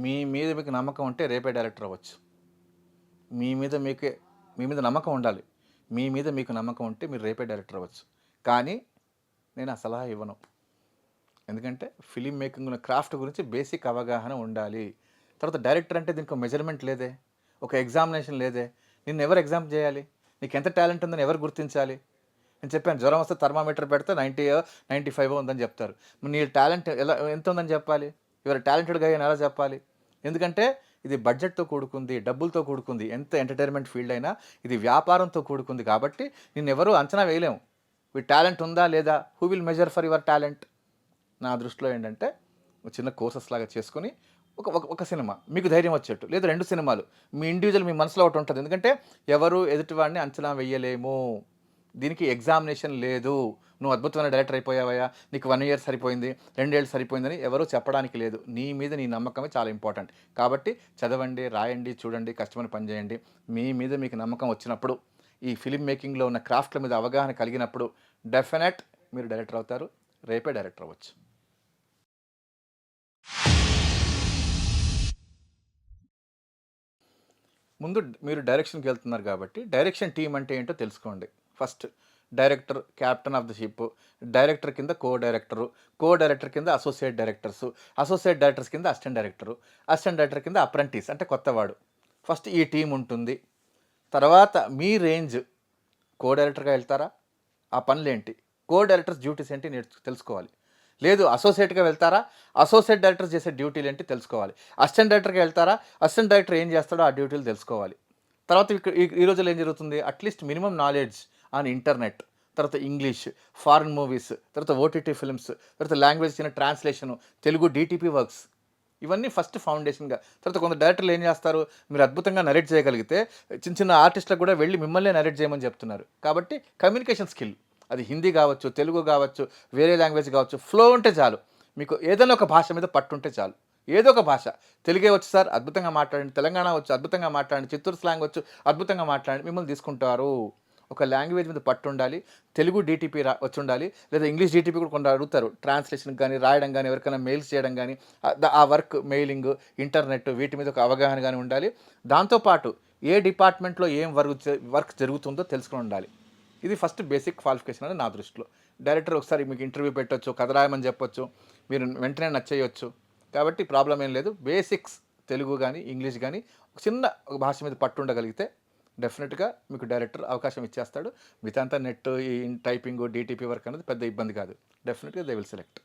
మీ మీద మీకు నమ్మకం ఉంటే రేపే డైరెక్టర్ అవ్వచ్చు. మీ మీద మీకే మీ మీద నమ్మకం ఉండాలి. మీ మీద మీకు నమ్మకం ఉంటే మీరు రేపే డైరెక్టర్ అవ్వచ్చు. కానీ నేను ఆ సలహా ఇవ్వను. ఎందుకంటే ఫిలిం మేకింగ్ క్రాఫ్ట్ గురించి బేసిక్ అవగాహన ఉండాలి. తర్వాత డైరెక్టర్ అంటే దీనికి మెజర్మెంట్ లేదే, ఒక ఎగ్జామినేషన్ లేదే. నిన్ను ఎవరు ఎగ్జామ్ చేయాలి? నీకు ఎంత టాలెంట్ ఉందని ఎవరు గుర్తించాలి? నేను చెప్పాను, జ్వరం వస్తే థర్మామీటర్ పెడితే 90 95 ఉందని చెప్తారు. నీ టాలెంట్ ఎంత ఉందని చెప్పాలి? యువర్ టాలెంటెడ్ గై అని ఎలా చెప్పాలి? ఎందుకంటే ఇది బడ్జెట్తో కూడుకుంది, డబ్బులతో కూడుకుంది. ఎంత ఎంటర్టైన్మెంట్ ఫీల్డ్ అయినా ఇది వ్యాపారంతో కూడుకుంది. కాబట్టి నిన్నెవరూ అంచనా వేయలేము. ఈ టాలెంట్ ఉందా లేదా? Who will measure for your talent? నా దృష్టిలో ఏంటంటే చిన్న కోర్సెస్ లాగా చేసుకొని ఒక ఒక ఒక సినిమా మీకు ధైర్యం వచ్చేట్టు, లేదా 2 సినిమాలు మీ ఇండివిజువల్ మీ మనసులో ఒకటి ఉంటుంది. ఎందుకంటే ఎవరు ఎదుటివాడిని అంచనా వేయలేము. దీనికి ఎగ్జామినేషన్ లేదు. నువ్వు అద్భుతమైన డైరెక్టర్ అయిపోయావయ్యా, నీకు 1 ఇయర్ సరిపోయింది, 2 ఏళ్ళు సరిపోయిందని ఎవరూ చెప్పడానికి లేదు. నీ మీద నీ నమ్మకమే చాలా ఇంపార్టెంట్. కాబట్టి చదవండి, రాయండి, చూడండి, కష్టపడి పని చేయండి. మీ మీద మీకు నమ్మకం వచ్చినప్పుడు, ఈ ఫిలిం మేకింగ్లో ఉన్న క్రాఫ్ట్ల మీద అవగాహన కలిగినప్పుడు డెఫినెట్ మీరు డైరెక్టర్ అవుతారు. రేపే డైరెక్టర్ అవ్వచ్చు. ముందు మీరు డైరెక్షన్కి వెళ్తున్నారు కాబట్టి డైరెక్షన్ టీమ్ అంటే ఏంటో తెలుసుకోండి. First director, captain of the ship, director కింద కో డైరెక్టరు, కో డైరెక్టర్ కింద అసోసియేట్ డైరెక్టర్సు, అసోసియేట్ డైరెక్టర్స్ కింద అసిస్టెంట్ డైరెక్టరు, అసిస్టెంట్ డైరెక్టర్ కింద అప్రెంటిస్ అంటే కొత్తవాడు. ఫస్ట్ ఈ టీం ఉంటుంది. తర్వాత మీ రేంజ్, కో డైరెక్టర్గా వెళ్తారా? ఆ పనులేంటి, కో డైరెక్టర్స్ డ్యూటీస్ ఏంటి తెలుసుకోవాలి. లేదు అసోసియేట్గా వెళ్తారా? అసోసియేట్ డైరెక్టర్స్ చేసే డ్యూటీలు ఏంటి తెలుసుకోవాలి. అసిస్టెంట్ డైరెక్టర్గా వెళ్తారా? అసిస్టెంట్ డైరెక్టర్ ఏం చేస్తాడో ఆ డ్యూటీలు తెలుసుకోవాలి. తర్వాత ఈ రోజుల్లో ఏం జరుగుతుంది, at least minimum knowledge on internet, తర్వాత ఇంగ్లీష్, ఫారిన్ మూవీస్, తర్వాత ఓటీటీ ఫిల్మ్స్, తర్వాత లాంగ్వేజ్ చిన్న ట్రాన్స్లేషను, తెలుగు డీటీపీ వర్క్స్, ఇవన్నీ ఫస్ట్ ఫౌండేషన్గా. తర్వాత కొంత డైరెక్టర్లు ఏం చేస్తారు, మీరు అద్భుతంగా నరేట్ చేయగలిగితే చిన్న చిన్న ఆర్టిస్టులకు కూడా వెళ్ళి మిమ్మల్ని నరేట్ చేయమని చెప్తున్నారు. కాబట్టి కమ్యూనికేషన్ స్కిల్, అది హిందీ కావచ్చు, తెలుగు కావచ్చు, వేరే లాంగ్వేజ్ కావచ్చు, ఫ్లో ఉంటే చాలు. మీకు ఏదైనా ఒక భాష మీద పట్టుంటే చాలు. ఏదో ఒక భాష, తెలుగే వచ్చు సార్ అద్భుతంగా మాట్లాడండి, తెలంగాణ వచ్చు అద్భుతంగా మాట్లాడండి, చిత్తూరు స్లాంగ్ వచ్చు అద్భుతంగా మాట్లాడండి, మిమ్మల్ని తీసుకుంటారు. ఒక లాంగ్వేజ్ మీద పట్టు ఉండాలి. తెలుగు డీటీపీ వచ్చి ఉండాలి, లేదా ఇంగ్లీష్ డీటీపీ కూడా కొంత అడుగుతారు. ట్రాన్స్లేషన్ కానీ, రాయడం కానీ, ఎవరికైనా మెయిల్స్ చేయడం కానీ, ఆ వర్క్ మెయిలింగ్, ఇంటర్నెట్, వీటి మీద ఒక అవగాహన కానీ ఉండాలి. దాంతోపాటు ఏ డిపార్ట్మెంట్లో ఏం వర్క్ జరుగుతుందో తెలుసుకొని ఉండాలి. ఇది ఫస్ట్ బేసిక్ క్వాలిఫికేషన్ అని నా దృష్టిలో. డైరెక్టర్ ఒకసారి మీకు ఇంటర్వ్యూ పెట్టొచ్చు, కథ రాయమని చెప్పొచ్చు, మీరు వెంటనే నచ్చేయచ్చు. కాబట్టి ప్రాబ్లం ఏం లేదు. బేసిక్స్ తెలుగు కానీ, ఇంగ్లీష్ కానీ, చిన్న ఒక భాష మీద పట్టు ఉండగలిగితే డెఫినెట్గా మీకు డైరెక్టర్ అవకాశం ఇచ్చేస్తాడు. మిగతా నెట్, ఈ టైపింగ్, డీటీపీ వర్క్ అనేది పెద్ద ఇబ్బంది కాదు. డెఫినెట్గా దే విల్ సెలెక్ట్.